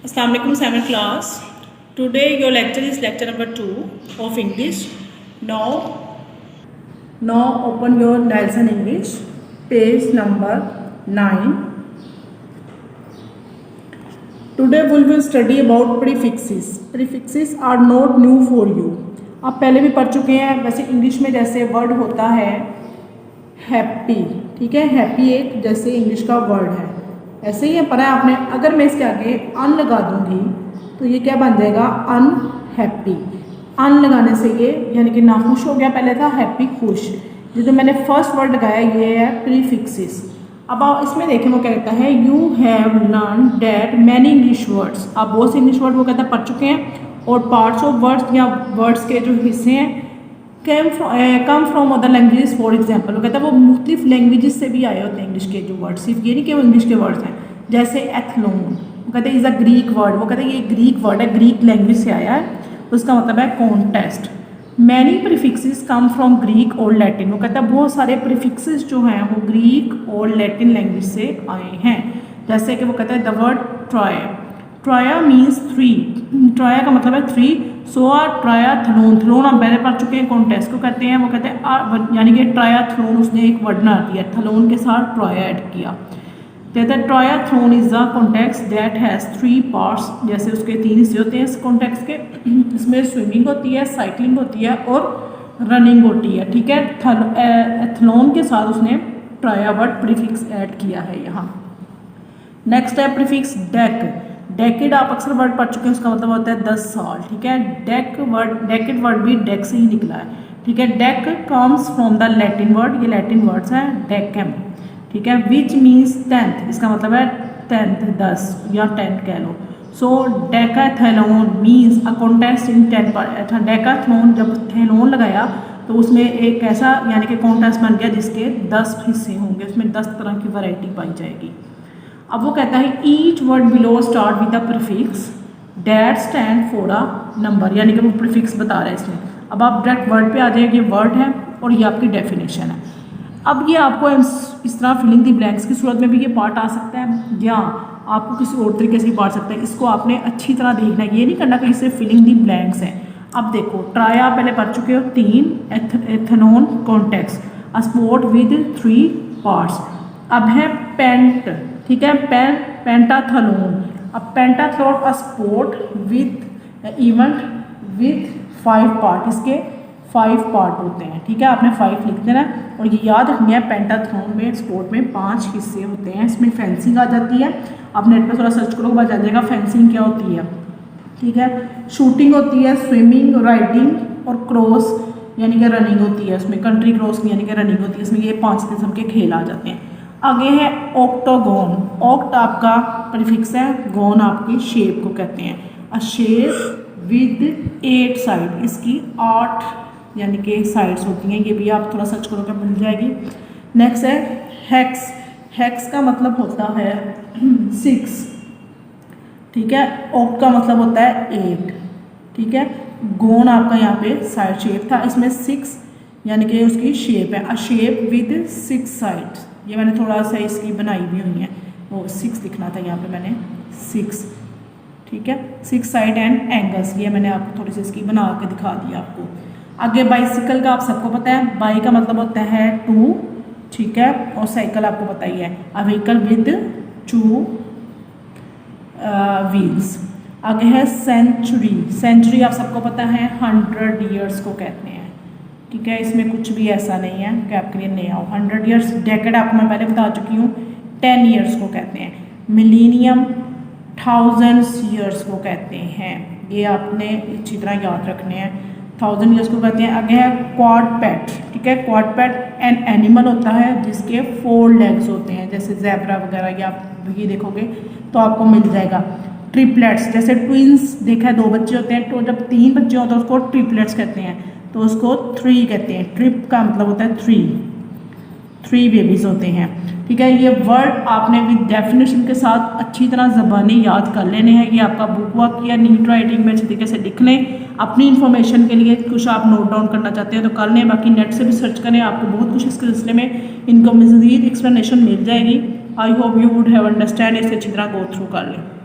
Assalamu alaikum 7th class. Today your lecture is lecture number 2 of English. Now open your Nelson English page number 9. Today we will study about prefixes. Prefixes are not new for you. आप पहले भी पढ़ चुके हैं. वैसे English में जैसे word होता है हैप्पी, ठीक है, हैप्पी एक जैसे इंग्लिश का वर्ड है, ऐसे ही पढ़ा है आपने. अगर मैं इसके आगे अन लगा दूंगी तो ये क्या बन जाएगा, अनहैप्पी. अन लगाने से ये यानी कि नाखुश हो गया, पहले था हैप्पी खुश. ये जो मैंने फर्स्ट वर्ड लगाया ये है प्रीफिक्सेस. अब आप इसमें देखें वो क्या कहता है, you have learn that many English words. आप बहुत से इंग्लिश वर्ड वो कहता है पढ़ चुके हैं, और पार्ट्स ऑफ वर्ड्स या वर्ड्स के जो हिस्से हैं come from other languages. For example वो कहता है वो मुख्तलिफ लैंग्वेजेस से भी आए होते हैं इंग्लिश के जो वर्ड, सिर्फ ये नहीं कि वो इंग्लिश के वर्ड्स हैं. जैसे एथलोन वो कहते हैं इज़ अ ग्रीक वर्ड. वो कहते हैं ये ग्रीक वर्ड है, ग्रीक लैंग्वेज से आया है, उसका मतलब है contest. Many prefixes come from Greek और लैटिन. वो कहता है बहुत सारे प्रीफिक्सेस जो हैं वो ग्रीक और लैटिन लैंग्वेज से आए हैं. जैसे कि वो कहता है the word tria. Tria means three. Tria का मतलब है थ्री. So are ट्रायाथलोन. थलोन हम पहले पढ़ चुके हैं, कॉन्टेस्ट को कहते हैं. वो कहते हैं यानी कि ट्रायाथलोन उसने एक वर्ड बना दिया, थलोन के साथ ट्राया ऐड किया. कहते हैं triathlon is a context that has three parts. जैसे उसके तीन हिस्से होते हैं इस कॉन्टेक्स्ट के. इसमें स्विमिंग होती है, साइकिलिंग होती है और रनिंग होती है, ठीक है. एथलोन के साथ उसने ट्राया वर्ड प्रीफिक्स ऐड किया है यहाँ. नेक्स्ट है प्रीफिक्स डेक. डेकेड आप अक्सर वर्ड पढ़ चुके हैं, उसका मतलब होता है 10 साल, ठीक है. डेकेड वर्ड भी डेक से ही निकला है, ठीक है. Deck comes from the Latin word. ये लैटिन वर्ड्स हैं डेकम, ठीक है, विच मीन्स 10th. इसका मतलब है 10th 10 या 10 कह लो. So decathlon means a contest in 10 part. Decathlon जब थेलोन लगाया तो उसमें एक ऐसा यानी कि कॉन्टेस्ट बन गया जिसके 10 हिस्से होंगे, उसमें 10 तरह की वैरायटी पाई जाएगी. अब वो कहता है each word below start with the prefix that stand for a number. यानी कि वो प्रीफिक्स बता रहा है इसमें. अब आप डायरेक्ट वर्ड पे आ जाएंगे. ये वर्ड है और ये आपकी डेफिनेशन है. अब ये आपको इस तरह फिलिंग दी ब्लैंक्स की सूरत में भी ये पार्ट आ सकता है, या आपको किसी और तरीके से भी पार्ट सकता है. इसको आपने अच्छी तरह देखना है, ये नहीं करना कि इससे फिलिंग दी ब्लैंक्स है. अब देखो ट्राया पहले पढ़ चुके हो, 3 एथनोन context, a sport with 3 parts. अब है पेंट, ठीक है, पेंटाथलोन. अब pentathlon a sport with event with 5 part. इसके 5 पार्ट होते हैं, ठीक है. आपने 5 लिख देना और ये याद रखनी है. पेंटाथलोन में स्पोर्ट में 5 हिस्से होते हैं. इसमें फेंसिंग आ जाती है. आप नेट पे थोड़ा सर्च करो, बात जान जाएगा फेंसिंग क्या होती है, ठीक है. शूटिंग होती है, स्विमिंग, राइडिंग और क्रॉस यानी कि रनिंग होती है. उसमें कंट्री क्रॉस यानी कि रनिंग होती है. इसमें ये 5 किस्म के खेल आ जाते हैं. आगे है ऑक्टोगोन. ऑक्ट आपका प्रीफिक्स है, गोन आपकी शेप को कहते हैं. अ शेप विद 8 साइड. इसकी 8 यानी कि साइड्स होती हैं. ये भी आप थोड़ा सर्च करोगे मिल जाएगी. नेक्स्ट है हेक्स. हेक्स का मतलब होता है 6, ठीक है. ऑक्ट का मतलब होता है 8, ठीक है. गोन आपका यहाँ पे साइड शेप था, इसमें 6 यानी कि उसकी शेप है. अ शेप विद 6 साइड्स. ये मैंने थोड़ा सा इसकी बनाई भी हुई है, वो 6 दिखना था यहाँ पे मैंने 6, ठीक है. 6 साइड एंड एंगल्स. ये मैंने आपको थोड़ी सी इसकी बना के दिखा दिया आपको. आगे बाइसिकल का आप सबको पता है, बाई का मतलब होता है 2, ठीक है, और साइकिल आपको पता ही है, अ व्हीकल विद 2 व्हील्स. आगे है सेंचुरी. सेंचुरी आप सबको पता है 100 ईयर्स को कहते हैं, ठीक है. इसमें कुछ भी ऐसा नहीं है कि आपके लिए नहीं आओ. 100 ईयर्स. डेकेड आपको मैं पहले बता चुकी हूँ 10 ईयर्स को कहते हैं. मिलीनियम 1000 ईयर्स को कहते हैं. ये आपने अच्छी तरह याद रखने हैं. 1000 ईयर्स को कहते हैं. आगे है क्वाड्रपेड, ठीक है. क्वाड्रपेड एन एनिमल होता है जिसके 4 लेग्स होते हैं, जैसे ज़ेब्रा वगैरह. या आप ये देखोगे तो आपको मिल जाएगा. ट्रिपलेट्स, जैसे ट्विंस देखा है 2 बच्चे होते हैं, तो जब 3 बच्चे होते हैं उसको ट्रिपलेट्स कहते हैं, तो उसको 3 कहते हैं. ट्रिप का मतलब होता है 3 बेबीज होते हैं, ठीक है. ये वर्ड आपने विद डेफिनेशन के साथ अच्छी तरह ज़बानी याद कर लेने हैं. ये आपका बुक वर्क या नीट राइटिंग में अच्छी तरीके से लिख लें. अपनी इन्फॉर्मेशन के लिए कुछ आप नोट डाउन करना चाहते हैं तो कर लें, बाकी नेट से भी सर्च करें. आपको बहुत कुछ इस सिलसिले में इनको मज़ीद एक्सप्लेनेशन मिल जाएगी. I hope you would have understand. इसे अच्छी तरह गो थ्रू कर लें.